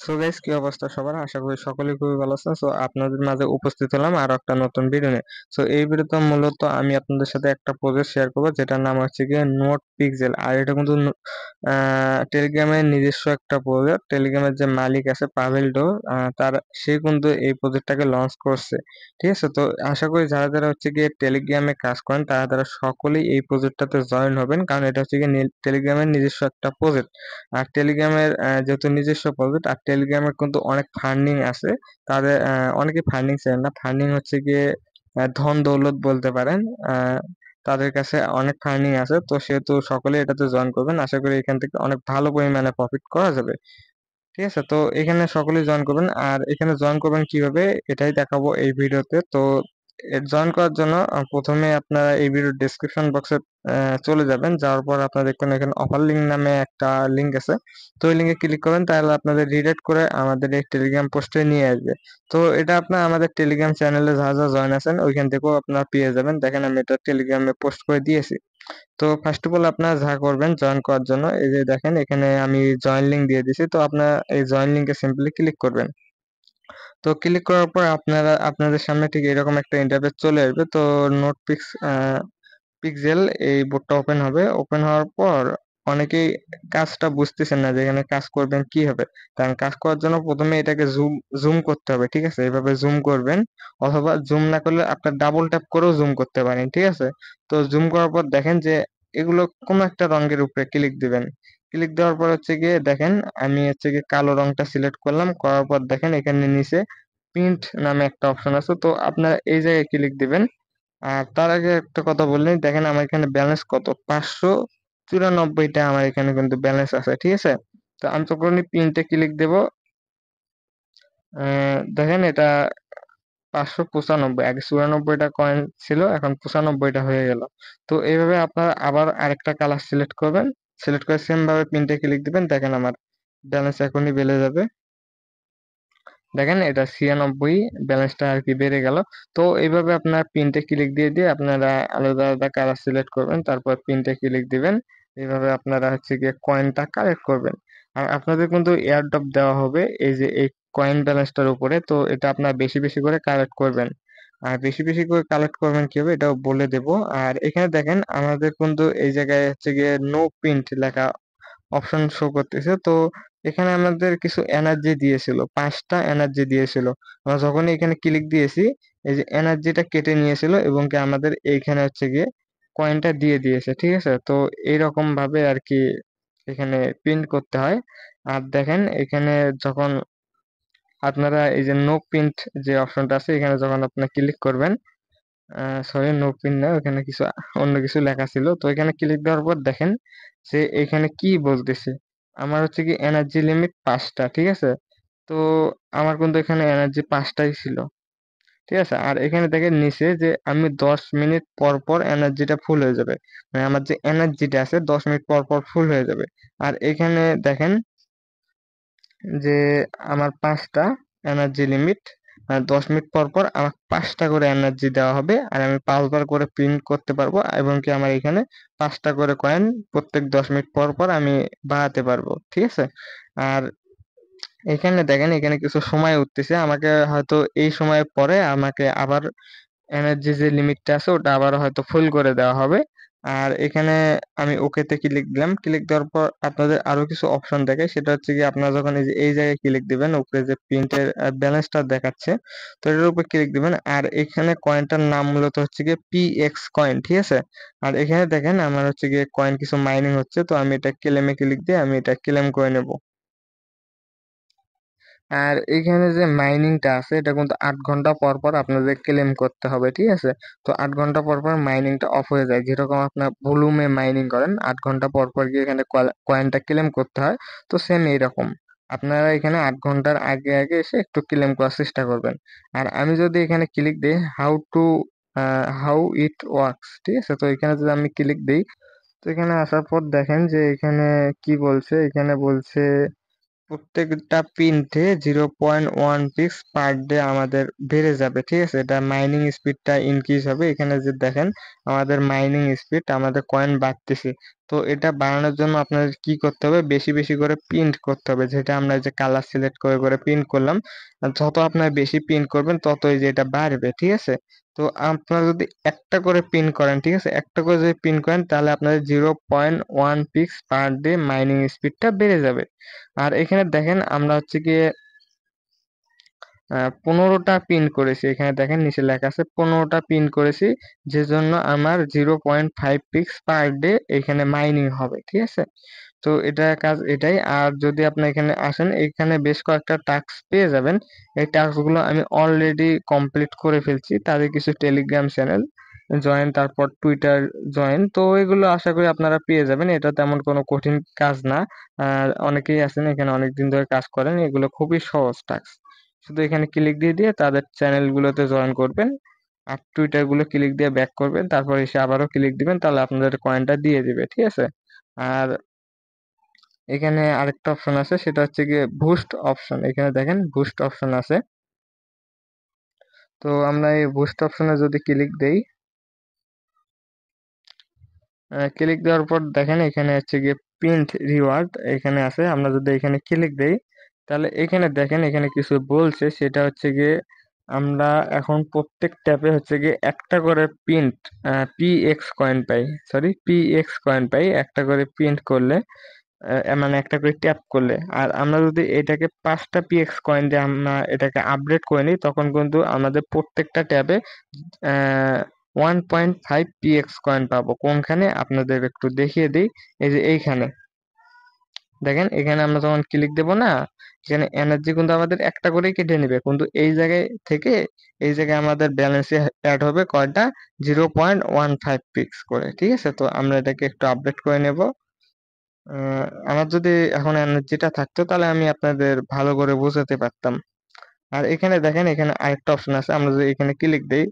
So guys, কি অবস্থা সবার? আশা করি সকলেই খুবই ভালো আছেন। সো আপনাদের মাঝে উপস্থিত হলাম আরো একটা নতুন ভিডিও নিয়ে। সো এই ভিডিওতে মূলত আমি আপনাদের সাথে একটা প্রজেক্ট শেয়ার করবো, যেটার নাম হচ্ছে গিয়ে নোট পিক্সেল। আর এটা কিন্তু টেলিগ্রামের নিজস্ব একটা প্রজেক্ট। টেলিগ্রামের যে মালিক আছে পাভেল ডো, তার সে কিন্তু এই প্রজেক্টটাকে লঞ্চ করছে। ঠিক আছে, তো আশা করি যারা যারা হচ্ছে গিয়ে টেলিগ্রামে কাজ করেন তারা তারা সকলেই এই প্রজেক্টটাতে জয়েন হবেন, কারণ এটা হচ্ছে গিয়ে টেলিগ্রামের নিজস্ব একটা প্রজেক্ট। আর টেলিগ্রামের যেহেতু নিজস্ব প্রজেক্ট, আর টেলিগ্রামের কিন্তু অনেক ফান্ডিং আছে। তাদের অনেকে ফান্ডিং চায় না, ফান্ডিং হচ্ছে গিয়ে ধন দৌলত বলতে পারেন। আহ, তাদের কাছে অনেক ফান্ডিং আছে, তো সেহেতু সকলে এটাতে জয়েন করবেন। আশা করি এখান থেকে অনেক ভালো পরিমাণে প্রফিট করা যাবে। ঠিক আছে, তো এখানে সকলেই জয়েন করবেন। আর এখানে জয়েন করবেন কিভাবে এটাই দেখাবো এই ভিডিওতে। তো জয়েন করার জন্য প্রথমে আপনারা এই ভিডিওর ডেসক্রিপশন বক্সে চলে যাবেন। যাওয়ার পর আপনারা দেখবেন এখানে অফার লিঙ্ক নামে একটা লিঙ্ক আছে। তো ওই লিঙ্কে ক্লিক করবেন, তাহলে আপনাদের রিডাইরেক্ট করে আমাদের এই টেলিগ্রাম পোস্টে নিয়ে আসবে। তো এটা আপনার আমাদের টেলিগ্রাম চ্যানেলে যারা যারা জয়েন আছেন ওইখান থেকেও আপনারা পেয়ে যাবেন। দেখেন আমি এটা টেলিগ্রামে পোস্ট করে দিয়েছি। তো ফার্স্ট অফ অল আপনারা যা করবেন জয়েন করার জন্য, এই যে দেখেন এখানে আমি জয়েন লিঙ্ক দিয়ে দিছি। তো আপনারা এই জয়েন লিঙ্কে সিম্পলি ক্লিক করবেন। তো ক্লিক করার পর আপনারা আপনাদের সামনে ঠিক এরকম একটা ইন্টারফেস চলে আসবে। তো নোট পিক্সেল এই বোর্ডটা ওপেন হবে। ওপেন হওয়ার পর অনেকেই কাজটা বুঝতেছেন না যে এখানে কাজ করবেন কিভাবে। কারণ কাজ করার জন্য প্রথমে এটাকে জুম জুম করতে হবে। ঠিক আছে, এভাবে জুম করবেন, অথবা জুম না করলে আপনার ডাবল ট্যাপ করেও জুম করতে পারেন। ঠিক আছে, তো জুম করার পর দেখেন যে এগুলো কোনো একটা রঙের উপরে ক্লিক দিবেন। ক্লিক দেওয়ার পর হচ্ছে গিয়ে দেখেন আমি হচ্ছে গিয়ে কালো রংটা সিলেক্ট করলাম। করার পর দেখেন এখানে নিচে প্রিন্ট নামে একটা অপশন আছে, তো আপনারা এই জায়গায় ক্লিক দিবেন। আর তার আগে একটা কথা বললেই, দেখেন আমার এখানে ব্যালেন্স কত, 594টা আমার এখানে কিন্তু ব্যালেন্স আছে। ঠিক আছে, তো আমি যখনই প্রিন্টে ক্লিক দেব, দেখেন এটা 595, আগে 94টা কয়েন ছিল, এখন 95টা হয়ে গেল। তো এইভাবে আপনারা আবার আরেকটা কালার সিলেক্ট করবেন। সিলেক্ট করে সেম ভাবে প্রিন্টে ক্লিক দিবেন। দেখেন আমার ব্যালেন্স এখনই বেড়ে যাবে। দেখেন এটা 96 ব্যালেন্সটা আর কি বেড়ে গেল। তো এইভাবে আপনার প্রিন্টে ক্লিক দিয়ে দিয়ে আপনারা আলাদা আলাদা কালার সিলেক্ট করবেন, তারপর প্রিন্টে ক্লিক দিবেন। এইভাবে আপনারা হচ্ছে গিয়ে কয়েনটা কালেক্ট করবেন। আর আপনাদের কিন্তু এয়ারড্রপ দেওয়া হবে এই যে এই কয়েন ব্যালেন্সটার উপরে। তো এটা আপনার বেশি বেশি করে কালেক্ট করবেন। আর বেশি বেশি করে কালেক্ট করবেন কিভাবে এটাও বলে দেব। আর এখানে দেখেন আমাদের কিন্তু এই জায়গায় হচ্ছে গিয়ে নো প্রিন্ট লেখা অপশন শো করতেছে। তো এখানে আমাদের কিছু এনার্জি দিয়েছিল, 5টা এনার্জি দিয়েছিল। আমরা যখন এখানে ক্লিক দিয়েছি, এই যে এনার্জিটা কেটে নিয়েছিল এবং কি আমাদের এইখানে হচ্ছে গিয়ে কয়েনটা দিয়ে দিয়েছে। ঠিক আছে, তো এইরকম ভাবে আর কি এখানে প্রিন্ট করতে হয়। আর দেখেন এখানে যখন আপনারা এই যে নো প্রিন্ট যে অপশনটা আছে, এখানে যখন আপনারা ক্লিক করবেন, সরি নো পিন না, ওখানে কিছু অন্য কিছু লেখা ছিল। তো এখানে ক্লিক দেওয়ার পর দেখেন যে এখানে কি বলতেছে। আমার হচ্ছে কি এনার্জি লিমিট 5টা। ঠিক আছে, তো আমার কিন্তু এখানে এনার্জি 5টাই ছিল। ঠিক আছে, আর এখানে দেখেন নিচে যে আমি 10 মিনিট পর পর এনার্জিটা ফুল হয়ে যাবে। মানে আমার যে এনার্জিটা আছে 10 মিনিট পর পর ফুল হয়ে যাবে। আর এখানে দেখেন যে আমার 5টা এনার্জি লিমিট, 10 মিনিট পর পর আমার 5টা করে এনার্জি দেওয়া হবে। আর আমি 5বার করে প্রিন্ট করতে পারবো, এবং কি আমার এখানে 5টা করে কয়েন প্রত্যেক 10 মিনিট পর পর আমি বাড়াতে পারবো। ঠিক আছে, আর এখানে দেখেন এখানে কিছু সময় উঠতেছে, আমাকে হয়তো এই সময়ের পরে আমাকে আবার এনার্জি যে লিমিটটা আছে ওটা আবার হয়তো ফুল করে দেওয়া হবে। আর এখানে আমি ওকেতে ক্লিক দিলাম। ক্লিক দেওয়ার পর আপনাদের আরো কিছু অপশন দেখায়, সেটা হচ্ছে কি আপনারা যখন এই যে এই জায়গায় ক্লিক দিবেন, উপরে যে প্রিন্টের ব্যালেন্সটা দেখাচ্ছে, তো এটার উপর ক্লিক দিবেন। আর এখানে কয়েনটার নাম মূলত হচ্ছে গিয়ে পিএক্স কয়েন। ঠিক আছে, আর এখানে দেখেন আমার হচ্ছে গিয়ে কয়েন কিছু মাইনিং হচ্ছে, তো আমি এটা ক্লেমে ক্লিক দিয়ে আমি এটা ক্লেম করে নেব। আর এখানে যে মাইনিংটা আছে এটা কিন্তু 8 ঘন্টা পর পর আপনাদের ক্লেম করতে হবে। ঠিক আছে, তো 8 ঘন্টা পর পর মাইনিংটা অফ হয়ে যায়। যেরকম আপনার ভলুমে মাইনিং করেন, 8 ঘন্টা পর পর গিয়ে এখানে কয়েনটা ক্লেম করতে হয়। তো সেম এইরকম আপনারা এখানে 8 ঘন্টার আগে আগে এসে একটু ক্লেম করার চেষ্টা করবেন। আর আমি যদি এখানে ক্লিক দিই হাউ ইট ওয়ার্কস, ঠিক আছে, তো এখানে যদি আমি ক্লিক দিই, তো এখানে আসার পর দেখেন যে এখানে কি বলছে। এখানে বলছে প্রত্যেকটা প্রিন্টে 0.1 পিক্স পার ডে আমাদের বেড়ে যাবে, ঠিক আছে। এটা মাইনিং স্পিডটা ইনক্রিজ হবে। এখানে যে দেখেন আমাদের মাইনিং স্পিড, আমাদের কয়েন বাড়তেছে। তো এটা বাড়ানোর জন্য আপনাদের কি করতে হবে, বেশি বেশি করে প্রিন্ট করতে হবে, যেটা আমরা যে কালার সিলেক্ট করে করে প্রিন্ট করলাম। আর যত আপনার বেশি প্রিন্ট করবেন ততই যে এটা বাড়বে, ঠিক আছে। তো আপনারা যদি একটা করে প্রিন্ট করেন, ঠিক আছে, একটা করে যদি প্রিন্ট করেন তাহলে আপনাদের 0.1 পিক্স পার ডে মাইনিং স্পিডটা বেড়ে যাবে। আর এখানে দেখেন আমরা হচ্ছে গিয়ে 15টা পিন করেছি। এখানে দেখেন নিচে লেখা আছে 15টা পিন করেছি, যে জন্য আমার 0.5 পিক্স পার ডে এখানে মাইনিং হবে, ঠিক আছে। তো এটা কাজ এটাই। আর যদি আপনি এখানে আসেন, এখানে বেশ কয়েকটা টাস্ক পেয়ে যাবেন। এই টাস্কগুলো আমি অলরেডি কমপ্লিট করে ফেলছি। তাদের কিছু টেলিগ্রাম চ্যানেল জয়েন, তারপর টুইটার জয়েন, তো এগুলো আশা করি আপনারা পেয়ে যাবেন। এটা তেমন কোনো কঠিন কাজ না। আর অনেকেই আছেন এখানে অনেকদিন ধরে কাজ করেন, এগুলো খুবই সহজ টাস্ক। শুধু এখানে ক্লিক দিয়ে দিয়ে তাদের চ্যানেলগুলোতে জয়েন করবেন, আর টুইটার গুলো ক্লিক দিয়ে ব্যাক করবেন, তারপর এসে আবারও ক্লিক দিবেন, তাহলে আপনাদের কয়েনটা দিয়ে দিবে, ঠিক আছে। আর এখানে আরেকটা অপশন আছে, সেটা হচ্ছে গিয়ে বুস্ট অপশন। এখানে দেখেন বুস্ট অপশন আছে। তো আমরা এই বুস্ট অপশনে যদি ক্লিক দেই, ক্লিক দেওয়ার পর দেখেন এখানে হচ্ছে গিয়ে প্রিন্ট রিওয়ার্ড এখানে আছে। আমরা যদি এখানে ক্লিক দেই তাহলে এখানে দেখেন এখানে কিছু বলছে, সেটা হচ্ছে গিয়ে আমরা এখন প্রত্যেক ট্যাপে হচ্ছে গিয়ে একটা করে প্রিন্ট পিএক্স কয়েন পাই, সরি পিএক্স কয়েন পাই একটা করে প্রিন্ট করলে, মানে একটা করে ট্যাপ করলে। আর আমরা যদি এটাকে 5টা পিএক্স কয়েন দিয়ে আমরা এটাকে আপডেট করে নিই, তখন কিন্তু আমাদের প্রত্যেকটা ট্যাবে 1.5 পিএক্স কয়েন পাবো। কোনখানে আপনাদের একটু দেখিয়ে দিই, এই যে এইখানে দেখেন, এখানে আমরা যখন ক্লিক দেবো না, এখানে এনার্জি কিন্তু আমাদের একটা করেই কেটে নেবে, কিন্তু এই জায়গায় থেকে এই জায়গায় আমাদের ব্যালেন্সে অ্যাড হবে কয়টা, 0.15 পিক্স করে, ঠিক আছে। তো আমরা এটাকে একটু আপডেট করে নেব। আমার যদি এখন এনার্জিটা থাকতো তাহলে আমি আপনাদের ভালো করে বোঝাতে পারতাম। আর এখানে দেখেন এখানে আরেকটা অপশন আছে, আমরা যদি এখানে ক্লিক দেই,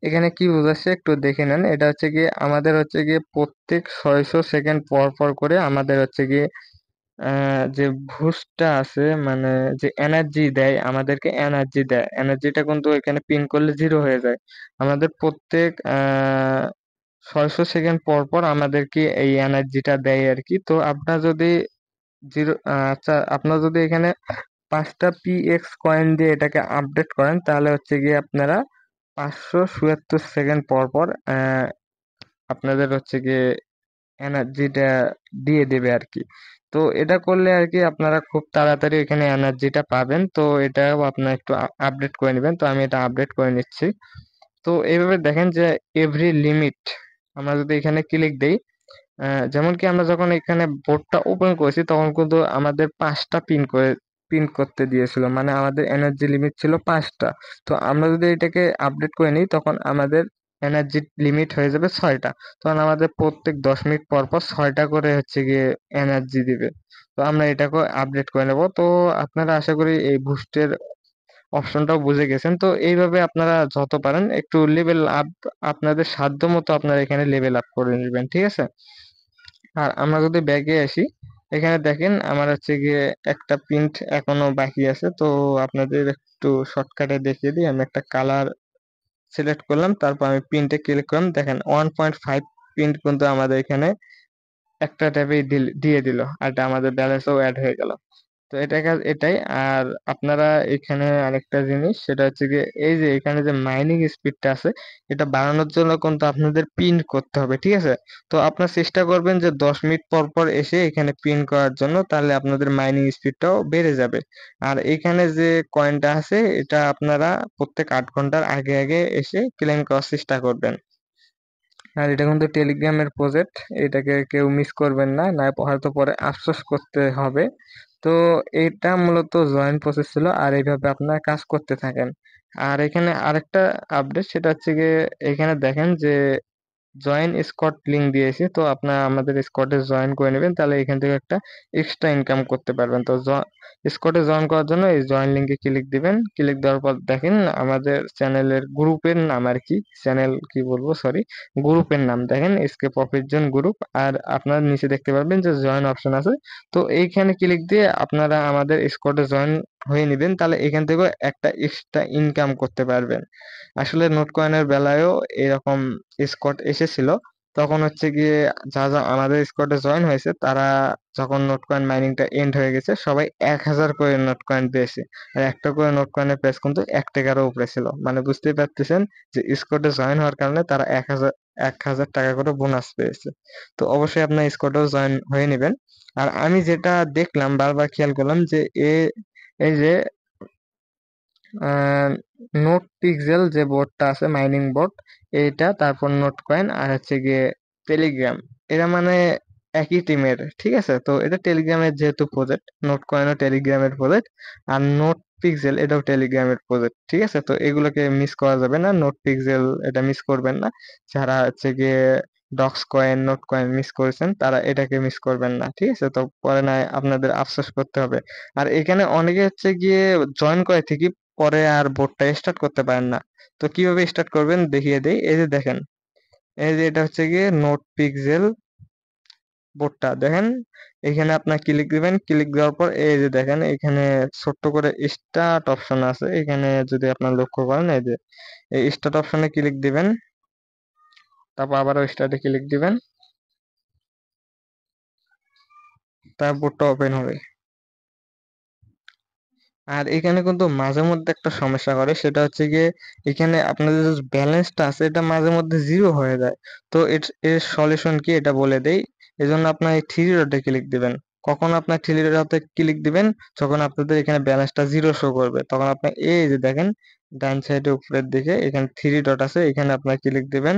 এখানে কি বোঝাচ্ছে একটু দেখে নেন। এটা হচ্ছে গিয়ে আমাদের হচ্ছে গিয়ে প্রত্যেক 600 সেকেন্ড পর পর করে আমাদের হচ্ছে গিয়ে যে বুস্টটা আছে, মানে যে এনার্জি দেয় আমাদেরকে, এনার্জি দেয়, এনার্জিটা কিন্তু এখানে পিন করলে জিরো হয়ে যায়। আমাদের প্রত্যেক 600 সেকেন্ড পর পর আমাদেরকে এই এনার্জিটা দেয় আর কি। তো আপনার যদি জিরো, আচ্ছা, আপনার যদি এখানে 5টা পিএক্স কয়েন দিয়ে এটাকে আপডেট করেন, তাহলে হচ্ছে গিয়ে আপনারা 577 সেকেন্ড পর পর আপনাদের হচ্ছে গিয়ে এনার্জিটা দিয়ে দেবে আর কি। তো এটা করলে আর কি আপনারা খুব তাড়াতাড়ি এখানে এনার্জিটা পাবেন। তো এটাও আপনারা একটু আপডেট করে নেবেন। তো আমি এটা আপডেট করে নিচ্ছি। তো এইভাবে দেখেন যে এভরি লিমিট, আমরা যদি এখানে ক্লিক দেই, যেমন কি আমরা যখন এখানে বোর্ডটা ওপেন করেছি তখন কিন্তু আমাদের 5টা পিন করতে দিয়েছিল, মানে আমাদের এনার্জি লিমিট ছিল 5টা। তো আমরা যদি এটাকে আপডেট করে নিই তখন আমাদের এনার্জি লিমিট হয়ে যাবে 6টা। তখন আমাদের প্রত্যেক 10 মিনিট পর পর 6টা করে হচ্ছে গিয়ে এনার্জি দিবে। তো আমরা এটাকে আপডেট করে নেব। তো আপনারা আশা করি এই বুস্টের অপশনটাও বুঝে গেছেন। তো এইভাবে আপনারা যত পারেন একটু লেভেল আপ, আপনাদের সাধ্য মতো আপনারা এখানে লেভেল আপ করে নেবেন, ঠিক আছে। আর আমরা যদি ব্যাগে আসি, এখানে দেখেন আমার হচ্ছে গিয়ে একটা প্রিন্ট এখনো বাকি আছে। তো আপনাদের একটু শর্টকাটে দেখিয়ে দিই। আমি একটা কালার সিলেক্ট করলাম, তারপর আমি প্রিন্টে ক্লিক করলাম, দেখেন 1.5 প্রিন্ট কিন্তু আমাদের এখানে একটা ট্যাবেই দিয়ে দিল, আর এটা আমাদের ব্যালেন্সও অ্যাড হয়ে গেল। তো এটা কাজ এটাই। আর আপনারা এখানে আরেকটা জিনিস, সেটা হচ্ছে গিয়ে এই যে এখানে যে মাইনিং স্পিডটা আছে, এটা বাড়ানোর জন্য কিন্তু আপনাদের পিন করতে হবে, ঠিক আছে। তো আপনার চেষ্টা করবেন যে 10 মিনিট পর পর এসে এখানে পিন করার জন্য, তাহলে আপনাদের মাইনিং স্পিডটাও বেড়ে যাবে। আর এখানে যে কয়েনটা আছে এটা আপনারা প্রত্যেক 8 ঘন্টার আগে আগে এসে ক্লেম করার চেষ্টা করবেন। আর এটা কিন্তু টেলিগ্রামের প্রজেক্ট, এটাকে কেউ মিস করবেন না, না হয়তো পরে আফসোস করতে হবে। তো এটা মূলত জয়েন প্রসেস ছিল, আর এইভাবে আপনারা কাজ করতে থাকেন। আর এখানে আরেকটা আপডেট, সেটা হচ্ছে গিয়ে এখানে দেখেন যে জয়েন স্কট লিংক দিয়েছি, তো আপনারা আমাদের স্কটে জয়েন করে নেবেন, তাহলে এখান থেকে একটা এক্সট্রা ইনকাম করতে পারবেন। তো স্কটে জয়েন করার জন্য এই জয়েন লিংকে ক্লিক দিবেন। ক্লিক দেওয়ার পর দেখেন আমাদের চ্যানেলের গ্রুপের নাম আর কি, চ্যানেল কি বলবো সরি, গ্রুপের নাম দেখেন এসকে প্রফিট জোন গ্রুপ। আর আপনারা নিচে দেখতে পারবেন যে জয়েন অপশন আছে, তো এইখানে ক্লিক দিয়ে আপনারা আমাদের স্কটে জয়েন হয়ে নেবেন, তাহলে এখান থেকেও একটা এক্সট্রা ইনকাম করতে পারবেন। আসলে নোট কয়েনের বেলায়ও এরকম স্কট এসেছিল, তখন হচ্ছে গিয়ে যা যা আমাদের স্কোয়াডে জয়েন হয়েছে তারা যখন নোট কয়েন মাইনিংটা এন্ড হয়ে গেছে সবাই 1,000 করে নোট কয়েন পেয়েছে। আর একটা করে নোট কয়েনের প্রাইস কিন্তু 1 টাকারও উপরে ছিল, মানে বুঝতেই পারতেছেন যে স্কোয়াডে জয়েন হওয়ার কারণে তারা 1,000 টাকা করে বোনাস পেয়েছে। তো অবশ্যই আপনার স্কোয়াডেও জয়েন হয়ে নেবেন। আর আমি যেটা দেখলাম বারবার খেয়াল করলাম যে এই যে নোট পিক্সেল যে বোর্ডটা আছে মাইনিং বোর্ড, এইটা তারপর নোট কয়েন আর হচ্ছে গিয়ে টেলিগ্রাম, এরা মানে একই টিমের, ঠিক আছে। তো এটা টেলিগ্রামের যেহেতু প্রজেক্ট, নোট কয়েনও টেলিগ্রামের প্রজেক্ট, আর নোট পিক্সেল এটাও টেলিগ্রামের প্রজেক্ট, ঠিক আছে। তো এগুলোকে মিস করা যাবে না, নোট পিক্সেল এটা মিস করবেন না। যারা হচ্ছে গিয়ে Dogs coin Notcoin miss করেছেন তারা এটাকে মিস করবেন না, ঠিক আছে। তো পরে না আপনাদের আফসোস করতে হবে। আর এখানে অনেকে হচ্ছে গিয়ে জয়েন করে ঠিকই, পরে আর বোর্ডটা স্টার্ট করতে পারেন না। তো কিভাবে স্টার্ট করবেন দেখিয়ে দেই। এই যে দেখেন, এই যে এটা হচ্ছে গিয়ে নোট পিক্সেল বোর্ডটা দেখেন, এখানে আপনার ক্লিক দিবেন। ক্লিক দেওয়ার পর এই যে দেখেন এখানে ছোট্ট করে স্টার্ট অপশন আছে, এখানে যদি আপনার লক্ষ্য করেন এই যে এই স্টার্ট অপশনে ক্লিক দিবেন, তারপর আবারও স্টার্টে ক্লিক দিবেন, তার বোর্ডটা ওপেন হবে। আর এখানে কিন্তু মাঝে মধ্যে একটা সমস্যা করে, সেটা হচ্ছে গিয়ে এখানে আপনাদের যে ব্যালেন্সটা আছে এটা মাঝে মধ্যে জিরো হয়ে যায়। তো এর সলিউশন কি এটা বলে দেই। এজন্য আপনার এই থ্রি ডটে ক্লিক দিবেন। কখন আপনার থ্রি ডটে ক্লিক দিবেন, যখন আপনাদের এখানে ব্যালেন্সটা জিরো শো করবে, তখন আপনি এই যে দেখেন ডান সাইডে উপরের দিকে এখানে থ্রি ডট আছে, এখানে আপনার ক্লিক দিবেন।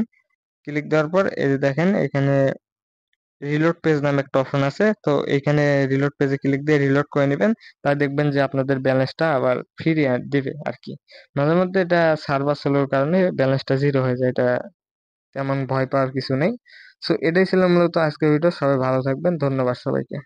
ক্লিক দেওয়ার পর এই যে দেখেন এখানে রিলোড পেজ নামে একটা অপশন আছে, তো এখানে রিলোড পেজে ক্লিক দিয়ে রিলোড করে নেবেন। তাই দেখবেন যে আপনাদের ব্যালেন্সটা আবার ফিরিয়ে দিবে আর কি। মাঝে মধ্যে এটা সার্ভার স্লোর কারণে ব্যালেন্সটা জিরো হয়ে যায়, এটা তেমন ভয় পাওয়ার কিছু নেই। সো এটাই ছিল মূলত আজকের ভিডিও। সবাই ভালো থাকবেন, ধন্যবাদ সবাইকে।